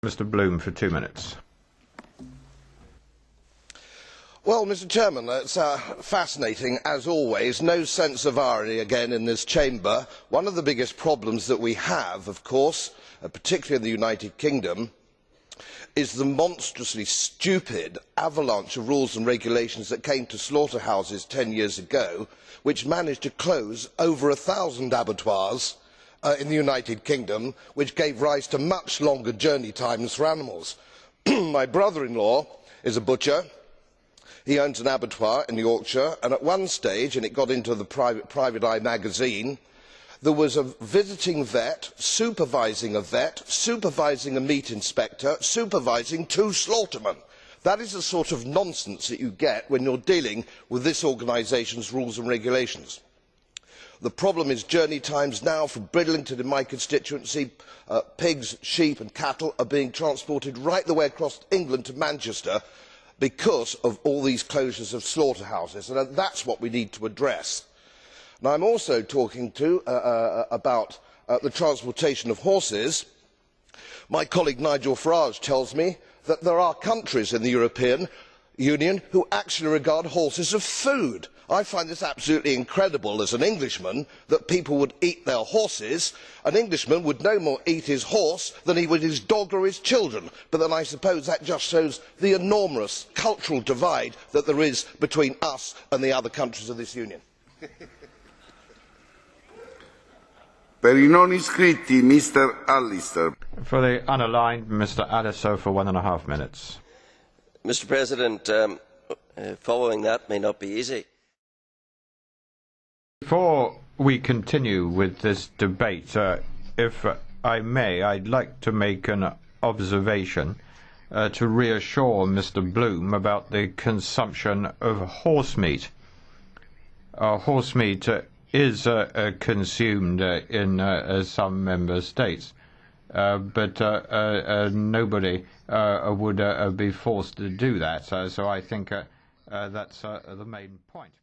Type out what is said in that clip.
Mr. Bloom for 2 minutes. Well, Mr. Chairman, it's fascinating as always. No sense of irony again in this chamber. One of the biggest problems that we have, of course, particularly in the United Kingdom, is the monstrously stupid avalanche of rules and regulations that came to slaughterhouses 10 years ago, which managed to close over 1,000 abattoirs in the United Kingdom, which gave rise to much longer journey times for animals. My brother-in-law is a butcher. He owns an abattoir in Yorkshire, and at one stage, and it got into the Private Eye magazine, there was a visiting vet supervising a meat inspector, supervising 2 slaughtermen. That is the sort of nonsense that you get when you are dealing with this organisation's rules and regulations. The problem is journey times now from Bridlington in my constituency. Pigs, sheep and cattle are being transported right the way across England to Manchester because of all these closures of slaughterhouses, and that is what we need to address. I am also talking about the transportation of horses. My colleague Nigel Farage tells me that there are countries in the European Union who actually regard horses as food. I find this absolutely incredible as an Englishman, that people would eat their horses. An Englishman would no more eat his horse than he would his dog or his children. But then I suppose that just shows the enormous cultural divide that there is between us and the other countries of this Union. Per i non iscritti, Mr. Allister. For the unaligned, Mr. Allister for 1.5 minutes. Mr. President, following that may not be easy. Before we continue with this debate, if I may, I'd like to make an observation to reassure Mr. Bloom about the consumption of horse meat. Horse meat is consumed in some member states, but nobody would be forced to do that. So I think that's the main point.